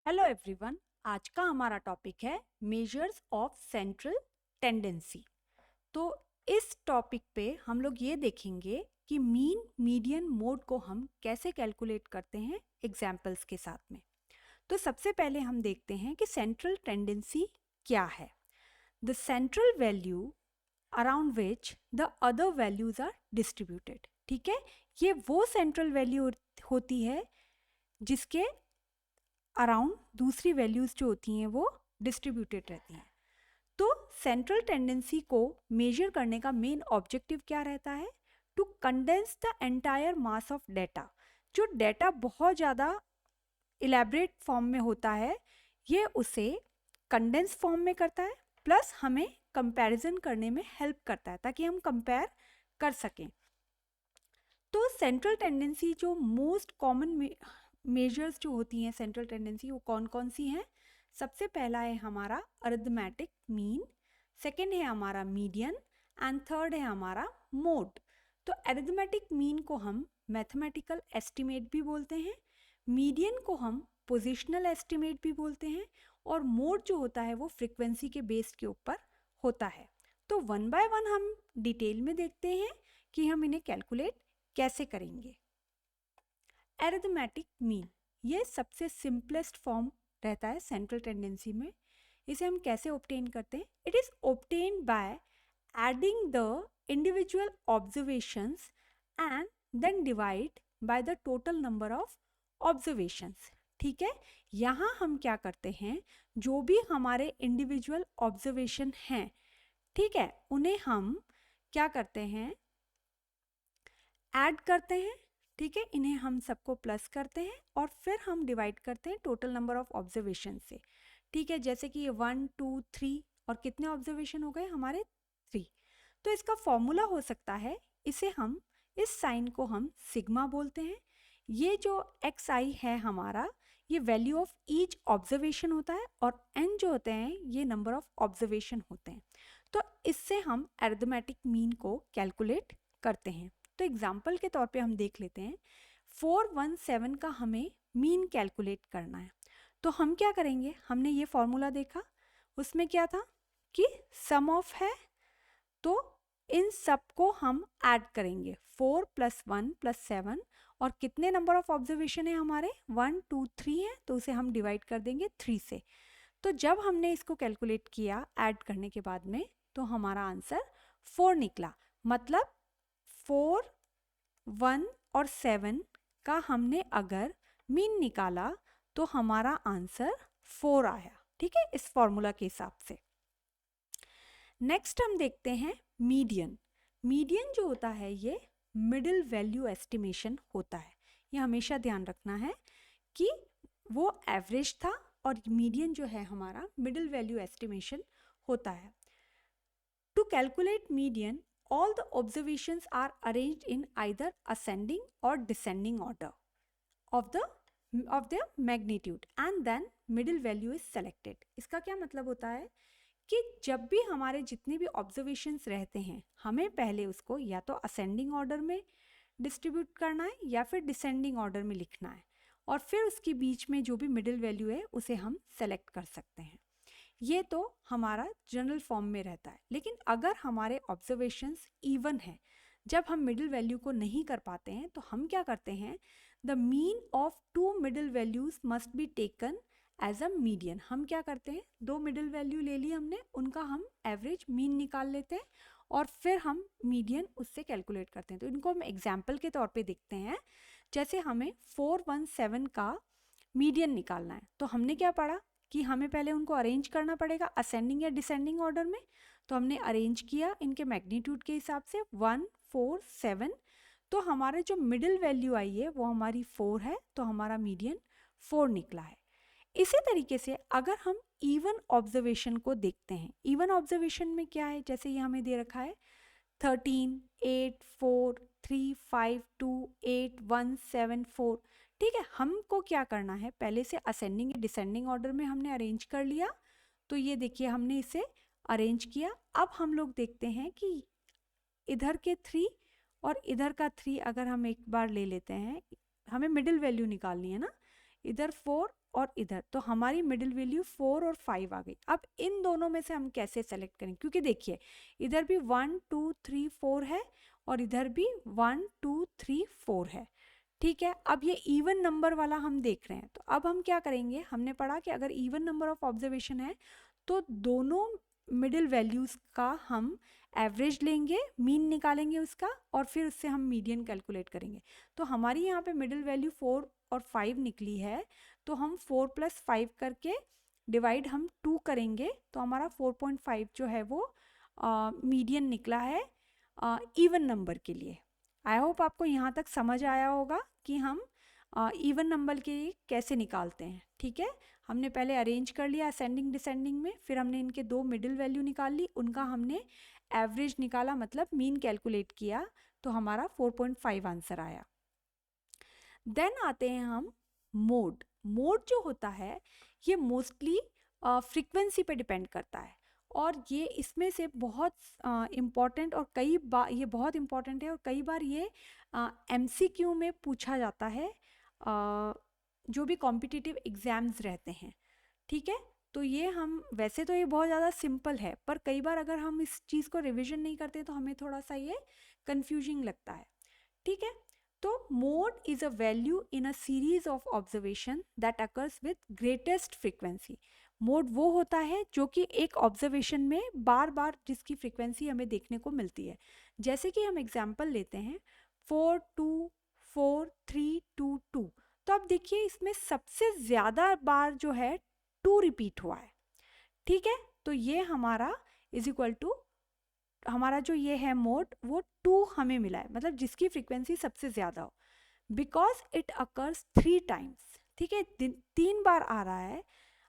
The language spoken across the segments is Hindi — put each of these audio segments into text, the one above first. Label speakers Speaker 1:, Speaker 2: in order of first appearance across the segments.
Speaker 1: हेलो एवरीवन, आज का हमारा टॉपिक है मेजर्स ऑफ सेंट्रल टेंडेंसी। तो इस टॉपिक पे हम लोग ये देखेंगे कि मीन मीडियन मोड को हम कैसे कैलकुलेट करते हैं एग्जाम्पल्स के साथ में। तो सबसे पहले हम देखते हैं कि सेंट्रल टेंडेंसी क्या है। The central value around which the other values are distributed. ठीक है, ये वो सेंट्रल वैल्यू होती है जिसके अराउंड दूसरी वैल्यूज जो होती हैं वो डिस्ट्रीब्यूटेड रहती हैं। तो सेंट्रल टेंडेंसी को मेजर करने का मेन ऑब्जेक्टिव क्या रहता है? To condense the entire mass of data. जो डेटा बहुत ज़्यादा इलेबरेट फॉर्म में होता है, ये उसे कंडेंस फॉर्म में करता है, प्लस हमें कंपैरिजन करने में हेल्प करता है ताकि हम कंपेयर कर सकें। तो सेंट्रल टेंडेंसी जो मोस्ट कॉमन मेजर्स जो होती हैं सेंट्रल टेंडेंसी, वो कौन कौन सी हैं? सबसे पहला है हमारा अरिथमेटिक मीन, सेकंड है हमारा मीडियन एंड थर्ड है हमारा मोड। तो अरिथमेटिक मीन को हम मैथमेटिकल एस्टिमेट भी बोलते हैं, मीडियन को हम पोजिशनल एस्टिमेट भी बोलते हैं, और मोड जो होता है वो फ्रीक्वेंसी के बेस के ऊपर होता है। तो वन बाय वन हम डिटेल में देखते हैं कि हम इन्हें कैलकुलेट कैसे करेंगे। अरिथमेटिक मीन ये सबसे सिंपलेस्ट फॉर्म रहता है सेंट्रल टेंडेंसी में। इसे हम कैसे ऑब्टेन करते हैं? It is obtain by adding the individual observations and then divide by the total number of observations. ठीक है, यहाँ हम क्या करते हैं, जो भी हमारे इंडिविजुअल ऑब्जर्वेशन हैं, ठीक है, उन्हें हम क्या करते हैं, ऐड करते हैं। ठीक है, इन्हें हम सबको प्लस करते हैं और फिर हम डिवाइड करते हैं टोटल नंबर ऑफ ऑब्जर्वेशन से। ठीक है, जैसे कि ये 1 2 3 और कितने ऑब्जर्वेशन हो गए हमारे? 3। तो इसका फॉर्मूला हो सकता है, इसे हम इस साइन को हम सिग्मा बोलते हैं। ये जो एक्स आई है हमारा, ये वैल्यू ऑफ ईच ऑब्जर्वेशन होता है, और एन जो होते हैं ये नंबर ऑफ ऑब्जर्वेशन होते हैं। तो इससे हम अरिथमेटिक मीन को कैलकुलेट करते हैं। तो एग्जाम्पल के तौर पे हम देख लेते हैं, 417 का हमें मीन कैलकुलेट करना है। तो हम क्या करेंगे, हमने ये फॉर्मूला देखा, उसमें क्या था कि सम ऑफ है, तो इन सबको हम ऐड करेंगे, 4 + 1 + 7, और कितने नंबर ऑफ ऑब्जर्वेशन है हमारे? 1 2 3 है, तो उसे हम डिवाइड कर देंगे 3 से। तो जब हमने इसको कैलकुलेट किया ऐड करने के बाद में, तो हमारा आंसर 4 निकला। मतलब 4 1 और 7 का हमने अगर मीन निकाला तो हमारा आंसर 4 आया। ठीक है, इस फॉर्मूला के हिसाब से। नेक्स्ट हम देखते हैं मीडियन। मीडियन जो होता है ये मिडिल वैल्यू एस्टिमेशन होता है। ये हमेशा ध्यान रखना है कि वो एवरेज था और मीडियन जो है हमारा मिडिल वैल्यू एस्टिमेशन होता है। To calculate median, all the observations are arranged in either ascending or descending order of their magnitude and then middle value is selected। इसका क्या मतलब होता है कि जब भी हमारे जितने भी ऑब्जर्वेशंस रहते हैं, हमें पहले उसको या तो असेंडिंग ऑर्डर में डिस्ट्रीब्यूट करना है या फिर डिसेंडिंग ऑर्डर में लिखना है, और फिर उसके बीच में जो भी मिडिल वैल्यू है उसे हम सेलेक्ट कर सकते हैं। ये तो हमारा जनरल फॉर्म में रहता है। लेकिन अगर हमारे ऑब्जर्वेशंस इवन है, जब हम मिडिल वैल्यू को नहीं कर पाते हैं, तो हम क्या करते हैं, the mean of 2 middle values must be taken as a median. हम क्या करते हैं, 2 मिडिल वैल्यू ले ली हमने, उनका हम एवरेज मीन निकाल लेते हैं और फिर हम मीडियन उससे कैलकुलेट करते हैं। तो इनको हम एग्जाम्पल के तौर पे देखते हैं। जैसे हमें 417 का मीडियन निकालना है, तो हमने क्या पढ़ा कि हमें पहले उनको अरेंज करना पड़ेगा असेंडिंग या डिसेंडिंग ऑर्डर में। तो हमने अरेंज किया इनके मैग्नीट्यूड के हिसाब से 1 4 7। तो हमारे जो मिडिल वैल्यू आई है वो हमारी 4 है, तो हमारा मीडियन 4 निकला है। इसी तरीके से अगर हम इवन ऑब्जर्वेशन को देखते हैं, इवन ऑब्जर्वेशन में क्या है, जैसे ये हमें दे रखा है 13 8 4 3 5 2 8 1 7 4। ठीक है, हमको क्या करना है, पहले से असेंडिंग डिसेंडिंग ऑर्डर में हमने अरेंज कर लिया। तो ये देखिए हमने इसे अरेंज किया। अब हम लोग देखते हैं कि इधर के 3 और इधर का 3 अगर हम एक बार ले लेते हैं, हमें मिडिल वैल्यू निकालनी है ना, इधर 4 और इधर, तो हमारी मिडिल वैल्यू 4 और 5 आ गई। अब इन दोनों में से हम कैसे सेलेक्ट करें, क्योंकि देखिए इधर भी 1 2 3 4 है और इधर भी 1 2 3 4 है। ठीक है, अब ये इवन नंबर वाला हम देख रहे हैं, तो अब हम क्या करेंगे, हमने पढ़ा कि अगर इवन नंबर ऑफ ऑब्जर्वेशन है तो दोनों मिडिल वैल्यूज़ का हम एवरेज लेंगे, मीन निकालेंगे उसका, और फिर उससे हम मीडियन कैलकुलेट करेंगे। तो हमारी यहाँ पे मिडिल वैल्यू 4 और 5 निकली है, तो हम 4 + 5 करके डिवाइड हम 2 करेंगे, तो हमारा 4.5 जो है वो मीडियन निकला है इवन नंबर के लिए। आई होप आपको यहाँ तक समझ आया होगा कि हम इवन नंबर के लिए कैसे निकालते हैं। ठीक है, हमने पहले अरेंज कर लिया असेंडिंग डिसेंडिंग में, फिर हमने इनके दो मिडिल वैल्यू निकाल ली, उनका हमने एवरेज निकाला, मतलब मीन कैलकुलेट किया, तो हमारा 4.5 आंसर आया। देन आते हैं हम मोड। मोड जो होता है ये मोस्टली फ्रीक्वेंसी पे डिपेंड करता है, और ये इसमें से बहुत इम्पॉर्टेंट और कई बार ये बहुत इम्पॉर्टेंट है, और कई बार ये MCQ में पूछा जाता है जो भी कॉम्पिटिटिव एग्ज़ाम्स रहते हैं। ठीक है, तो ये हम वैसे तो ये बहुत ज़्यादा सिंपल है, पर कई बार अगर हम इस चीज़ को रिविजन नहीं करते तो हमें थोड़ा सा ये कंफ्यूजिंग लगता है। ठीक है, तो mode is a value in a series of observation that occurs with greatest frequency. Mode वो होता है जो कि एक ऑब्जर्वेशन में बार बार जिसकी फ्रीक्वेंसी हमें देखने को मिलती है। जैसे कि हम एग्जांपल लेते हैं 4 2 4 3 2 2, तो अब देखिए इसमें सबसे ज़्यादा बार जो है 2 रिपीट हुआ है। ठीक है, तो ये हमारा इज इक्वल टू हमारा जो ये है मोड वो 2 हमें मिला है, मतलब जिसकी फ्रीक्वेंसी सबसे ज़्यादा हो, बिकॉज इट अकर्स 3 टाइम्स। ठीक है, 3 बार आ रहा है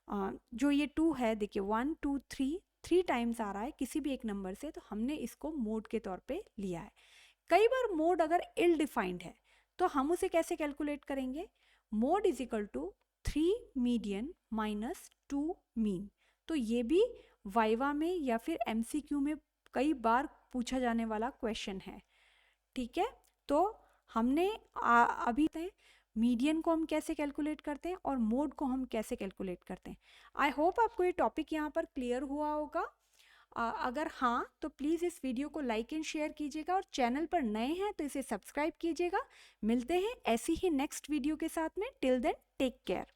Speaker 1: जो ये 2 है, देखिए 1 2 3 टाइम्स आ रहा है किसी भी एक नंबर से, तो हमने इसको मोड के तौर पे लिया है। कई बार मोड अगर इल डिफाइंड है तो हम उसे कैसे कैलकुलेट करेंगे, mode is equal to 3 median minus 2 mean. तो ये भी वाइवा में या फिर MCQ में कई बार पूछा जाने वाला क्वेश्चन है। ठीक है, तो हमने अभी मीडियन को हम कैसे कैलकुलेट करते हैं और मोड को हम कैसे कैलकुलेट करते हैं। आई होप आपको ये टॉपिक यहाँ पर क्लियर हुआ होगा। अगर हाँ तो प्लीज़ इस वीडियो को लाइक एंड शेयर कीजिएगा, और चैनल पर नए हैं तो इसे सब्सक्राइब कीजिएगा। मिलते हैं ऐसी ही नेक्स्ट वीडियो के साथ में। Till then take care.